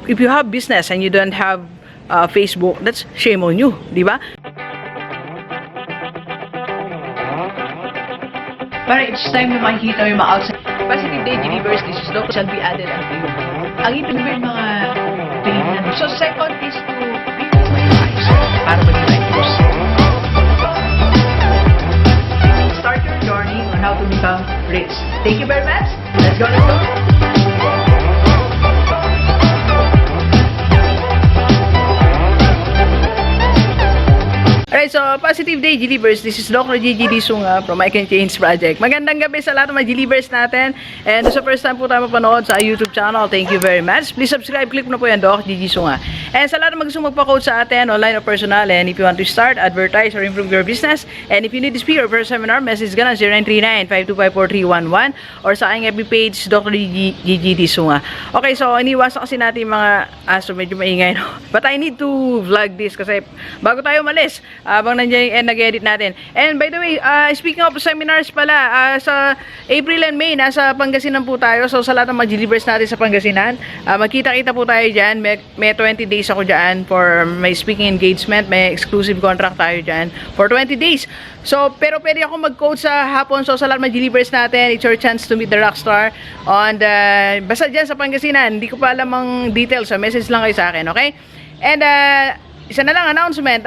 if you have business and you don't have Facebook, that's shame on you, di ba? Para each time na makikita mo yung mga outside positive day delivers, this is local shall be added unto you. Ang ibig sabihin mga pinag. So second is to be organized para maging righteous. Start your journey on how to become rich. Thank you very much. Let's go, let's go. Alright, so positive day, Gilibers. This is Dr. Gigi Sunga from I Can Change Project. Magandang gabi sa lahat ng mga Gilibers natin. And sa first time po tayo mapanood sa YouTube channel, thank you very much. Please subscribe, click mo na po yan, Doc Gigi Sunga. And sa lahat ng gusto magpa-coach sa atin, online or personal, and if you want to start, advertise, or improve your business, and if you need to speak or for seminar, message ka na 0939-525-4311 or sa aking FB page, Dr. Gigi Sunga. Okay, so iniwasan kasi natin mga aso, medyo maingay, no? But I need to vlog this kasi bago tayo malis, habang nandiyan yung nag-edit natin. And by the way, speaking of seminars pala, sa April and May, nasa Pangasinan po tayo. So sa lahat ng mga delivers natin sa Pangasinan, magkita-kita po tayo dyan. May 20 days ako dyan for my speaking engagement. May exclusive contract tayo dyan for 20 days. So, pero pwede ako mag-coach sa hapon. So sa lahat ng mga delivers natin, it's your chance to meet the rockstar on basta dyan sa Pangasinan. Hindi ko pa alam ang details. So message lang kayo sa akin, okay? And isa na lang announcement,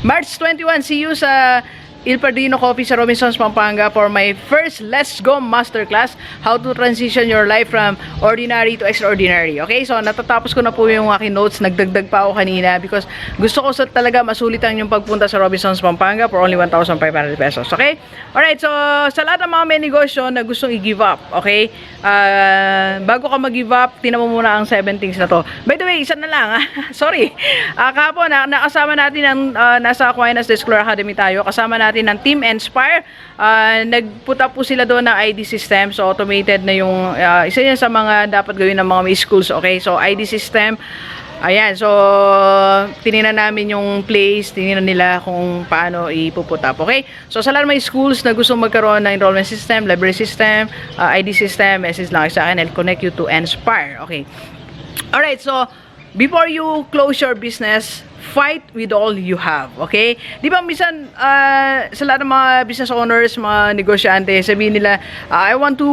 March 21, see you sa Il Pardino Coffee sa Robinsons, Pampanga for my first Let's Go Masterclass, how to transition your life from ordinary to extraordinary. Okay, so natatapos ko na po yung aking notes, nagdagdag pa ako kanina because gusto ko talaga masulitan yung pagpunta sa Robinsons, Pampanga for only 1,500 pesos. Okay, alright, so sa lahat ng mga may negosyo na gustong i-give up, okay, bago ka mag-give up, tinan mo muna ang 7 things na to. By the way, isa na lang, sorry, kahapon nakasama natin ang nasa Aquinas Disclosure Academy tayo, kasama natin ng Team Inspire. Nagput up po sila doon ng ID system. So automated na yung isa yan sa mga dapat gawin ng mga may schools. Okay, so ID system, ayan, so tinignan namin yung place, tinignan nila kung paano ipuput up. Okay, so sa lahat ng mga schools na gusto magkaroon ng enrollment system, library system, ID system, message lang sa akin, I'll connect you to Inspire. Okay, alright, so before you close your business, fight with all you have, okay? Di ba minsan sa lahat ng mga business owners, mga negosyante, sabihin nila, I want to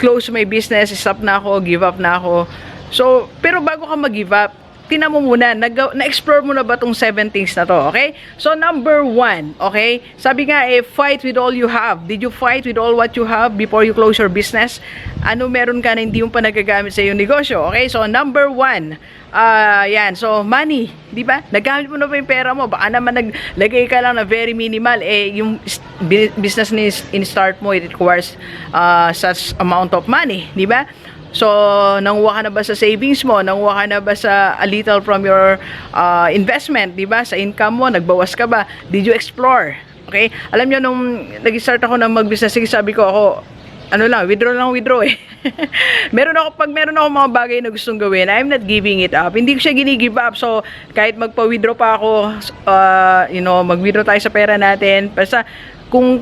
close my business, stop na ako, give up na ako. So, pero bago ka mag-give up, tingnan mo muna, na-explore mo na ba tong 7 things na to, okay? So, number 1, okay? Sabi nga, fight with all you have. Did you fight with all what you have before you close your business? Ano meron ka na hindi mo pa nagagamit sa iyong negosyo, okay? So, number 1, yan. So, money, di ba? Nagamit mo na ba yung pera mo? Baka naman naglagay ka lang na very minimal. Yung business in start mo, it requires such amount of money, di ba? So, nanguha ka na ba sa savings mo? Nanguha ka na ba sa a little from your investment, di ba? Sa income mo, nagbawas ka ba? Did you explore? Okay? Alam nyo, nung nag-start ako ng mag-business, sabi ko ako, withdraw eh. Pag meron ako mga bagay na gustong gawin, I'm not giving it up. Hindi ko siya gini-give up. So, kahit magpa-withdraw pa ako, mag-withdraw tayo sa pera natin. Basta, kung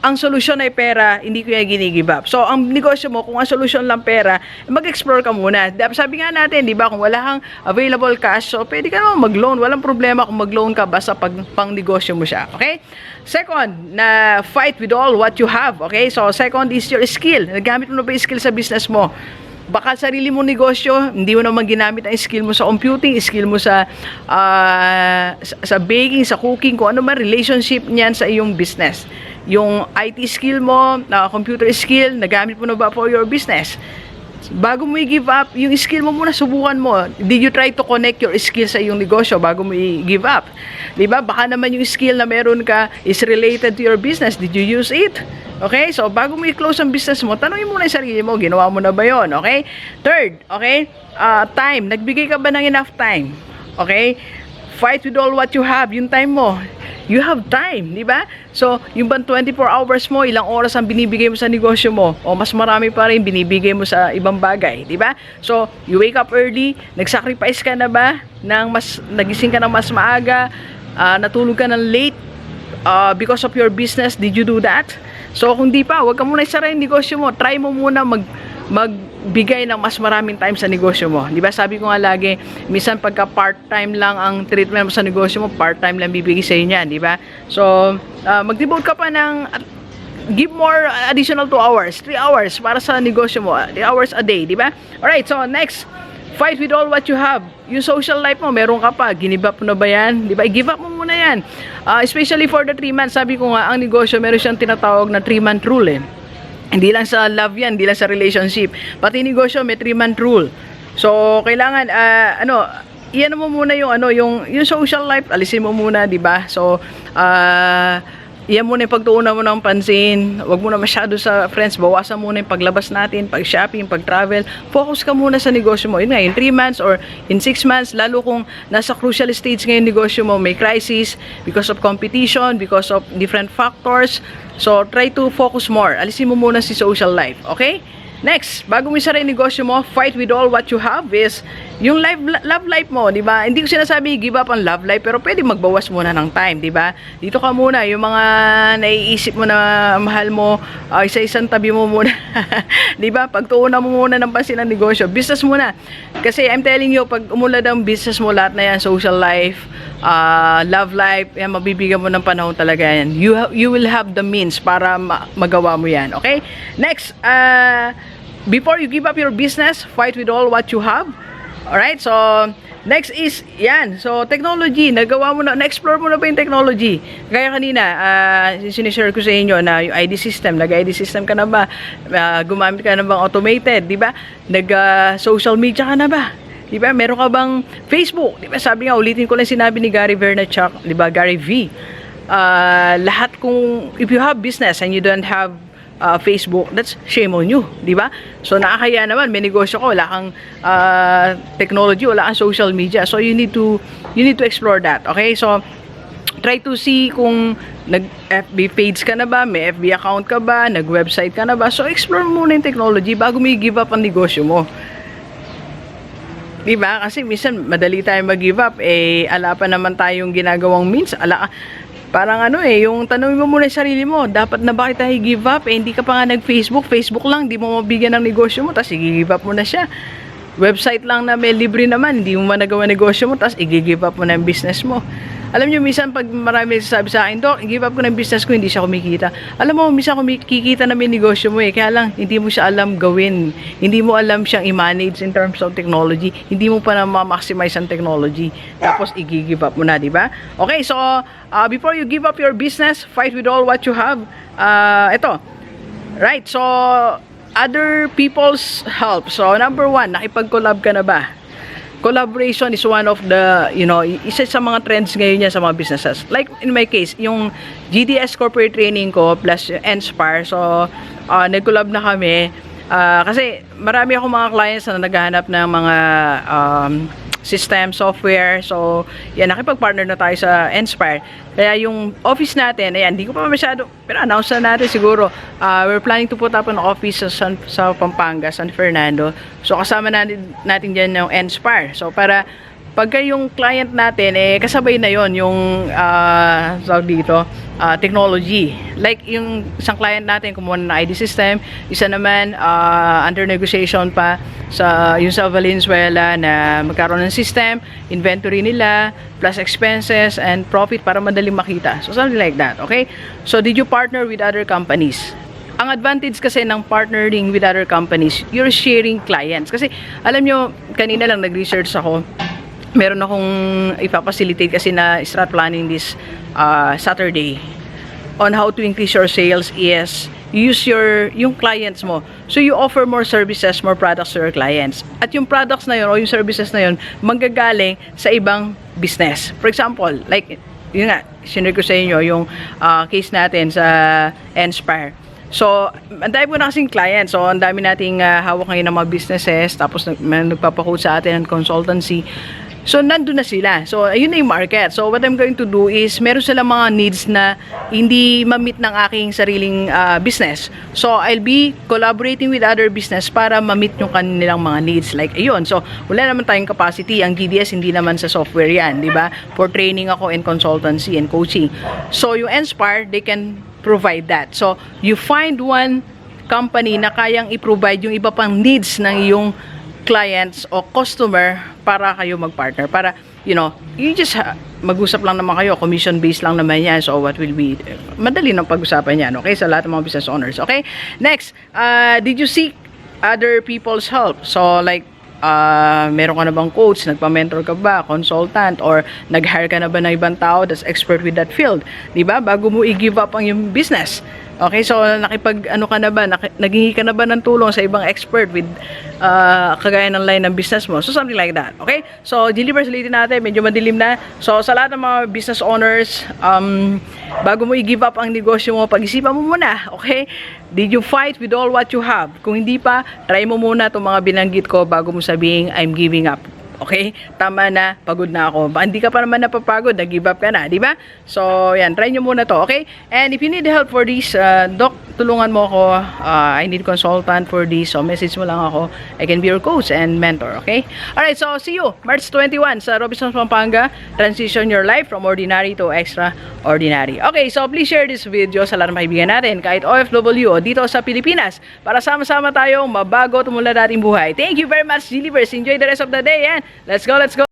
ang solusyon ay pera, hindi ko yan gini-give up. So, ang negosyo mo, kung ang solusyon lang pera, mag-explore ka muna. Sabi nga natin, di ba, kung wala kang available cash, so pwede ka naman mag-loan. Walang problema kung mag-loan ka basta pang negosyo mo siya. Okay? Second, na fight with all what you have. Okay? So, second is your skill. Nagamit mo na ba yung skill sa business mo? Baka sarili mong negosyo, hindi mo naman ginamit ang skill mo sa computing, skill mo sa baking, sa cooking, kung ano man relationship niyan sa iyong business. Yung IT skill mo, computer skill, nagamit mo na ba for your business? Bago mo i-give up, yung skill mo muna, subukan mo. Did you try to connect your skill sa iyong negosyo bago mo i-give up? Diba? Baka naman yung skill na meron ka is related to your business. Did you use it? Okay? So, bago mo i-close ang business mo, tanongin mo na yung sarili mo, ginawa mo na ba yun? Okay? Third, okay? Time. Nagbigay ka ba ng enough time? Okay? Fight with all what you have. Yung time mo. You have time, di ba? So, yung bang 24 hours mo, ilang oras ang binibigay mo sa negosyo mo, o mas marami pa rin binibigay mo sa ibang bagay, di ba? So, you wake up early, nag-sacrifice ka na ba? Nagising ka ng mas maaga, natulog ka ng late, because of your business, did you do that? So, kung di pa, wag ka muna isara yung negosyo mo. Try mo muna bigay ng mas maraming time sa negosyo mo. Di ba? Sabi ko nga lagi, minsan pagka part-time lang ang treatment mo sa negosyo mo, part-time lang bibigay sa inyo yan. Di ba? So, mag-devote ka pa ng give more additional 2 hours, 3 hours para sa negosyo mo. 3 hours a day. Di ba? Alright, so next, fight with all what you have. Yung social life mo, meron ka pa. Give up mo na ba yan? Di ba? I-give up mo muna yan. Especially for the 3 months. Sabi ko nga, ang negosyo, meron siyang tinatawag na 3-month rule eh. Hindi lang sa love yan, hindi lang sa relationship. Pati negosyo, may 3-month rule. So, kailangan, iyan mo muna yung, yung social life, alisin mo muna, di ba? So, iyan muna yung pagtuunan mo ng pansin. Huwag muna masyado sa friends. Bawasan muna yung paglabas natin, pag-shopping, pag-travel. Focus ka muna sa negosyo mo. Yun nga, in 3 months or in 6 months, lalo kung nasa crucial stage ngayon negosyo mo, may crisis because of competition, because of different factors. So, try to focus more. Alisin mo muna si social life. Okay? Next, bago mo isara yung negosyo mo, fight with all what you have is yung love life mo, di ba? Hindi ko sinasabi give up ang love life, pero pwede magbawas muna ng time, di ba? Dito ka muna, yung mga naiisip mo na mahal mo, isa-isang tabi mo muna. Di ba? Pagtuunan mo muna ng pansin ng negosyo, business muna. Kasi I'm telling you, pag umulad ang business mo, lahat na yan, social life, love life, yan, mabibigyan mo ng panahon talaga yan. You will have the means para magawa mo yan. Okay? Next, before you give up your business, fight with all what you have. Alright? So, next is, yan. So, technology. Nagawa mo na, na-explore mo na ba yung technology? Kaya kanina, sinishare ko sa inyo na yung ID system. Nag-ID system ka na ba? Gumamit ka na bang automated? Di ba? Nag-social media ka na ba? Di ba? Meron ka bang Facebook? Di ba? Sabi nga, ulitin ko lang sinabi ni Gary Vaynerchuk, di ba? Gary V. Lahat kung, if you have business and you don't have Facebook, that's shame on you, di ba? So, nakakaya naman, may negosyo ko, wala kang technology, wala kang social media. So, you need to explore that, okay? So, try to see kung nag-FB page ka na ba, may FB account ka ba, nag-website ka na ba. So, explore muna yung technology bago mo i-give up ang negosyo mo. Diba? Kasi minsan madali tayong mag-give up, ala pa naman tayong ginagawang means, parang yung tanongin mo muna yung sarili mo, dapat na bakit tayo give up? Hindi ka pa nga Facebook lang, di mo mabigyan ng negosyo mo, tapos i-give up mo na siya. Website lang na may libre naman, hindi mo managawa negosyo mo, tapos i-give up mo na yung business mo. Alam nyo, minsan pag marami sabi sa akin, Dok, give up ko ng business ko, hindi siya kumikita. Alam mo, minsan kumikita na may negosyo mo kaya lang, hindi mo siya alam gawin. Hindi mo alam siyang i-manage in terms of technology. Hindi mo pa na ma-maximize ang technology. Tapos, i-give up mo na, di ba? Okay, so, before you give up your business, fight with all what you have. Ito. Right, so, other people's help. So, number 1, nakipag-collab ka na ba? Collaboration is one of the, isa sa mga trends ngayon niya sa mga businesses. Like in my case, yung GDS corporate training ko plus Inspire. So, nag-collab na kami. Kasi marami ako mga clients na naghahanap ng mga system, software. So, yan, nakipag-partner na tayo sa Inspire. Kaya yung office natin, ayan, hindi ko pa masyado, pero announce na natin siguro. We're planning to put up an office sa Pampanga, San Fernando. So, kasama natin dyan yung Inspire. So, para pagka yung client natin, kasabay na yon yung dito, technology. Like yung isang client natin, kumuha ng ID system, isa naman under negotiation pa yung sa Valenzuela na magkaroon ng system, inventory nila, plus expenses and profit para madaling makita. So, something like that, okay? So, did you partner with other companies? Ang advantage kasi ng partnering with other companies, you're sharing clients. Kasi, alam nyo, kanina lang nag-research ako, meron akong ipapacilitate kasi na strat planning this Saturday on how to increase your sales is use yung clients mo. So, you offer more services, more products to your clients. At yung products na yun o yung services na yun, manggagaling sa ibang business. For example, like, yun nga, sinare ko sa inyo yung case natin sa Inspire. So, ang dami po na kasing clients. So, ang dami nating hawak ngayon ng mga businesses. Tapos, nagpapakote sa atin ng consultancy. So, nandun na sila. So, ayun na yung market. So, what I'm going to do is, meron silang mga needs na hindi ma-meet ng aking sariling business. So, I'll be collaborating with other business para ma-meet yung kanilang mga needs. Like, ayun. So, wala naman tayong capacity. Ang GDS, hindi naman sa software yan. Di ba? For training ako in consultancy and coaching. So, yung Inspire, they can provide that. So, you find one company na kayang i-provide yung iba pang needs ng iyong clients o customer para kayo mag-partner. Para, you know, you just mag-usap lang naman kayo, commission-based lang naman yan. So, what will be, madali ng pag-usapan yan, okay? Sa lahat ng mga business owners, okay? Next, did you seek other people's help? So, like, meron ka na bang coach, nagpa-mentor ka ba, consultant, or nag-hire ka na ba ng ibang tao that's expert with that field? Diba? Bago mo i-give up ang yung business. Okay, so nakipag-ano ka na ba, naghingi ka na ba ng tulong sa ibang expert with kagaya ng line ng business mo? So, something like that. Okay? So, deliver ulitin natin, medyo madilim na. So, sa lahat ng mga business owners, bago mo i-give up ang negosyo mo, pag-isipan mo muna. Okay? Did you fight with all what you have? Kung hindi pa, try mo muna itong mga binanggit ko bago mo sabihin, I'm giving up. Okay? Tama na, pagod na ako. Hindi ka pa naman napapagod, nag-give up ka na, di ba? So, yan, try nyo muna to, okay? And if you need help for this, Doc, tulungan mo ako. I need consultant for this. So, message mo lang ako. I can be your coach and mentor, okay? Alright, so see you March 21 sa Robinsons, Pampanga. Transition your life from ordinary to extraordinary. Okay, so please share this video sa lahat ng kaibigan natin, kahit OFW o dito sa Pilipinas, para sama-sama tayong mabago, tumulad ating buhay. Thank you very much, Delivers. Enjoy the rest of the day, and let's go, let's go.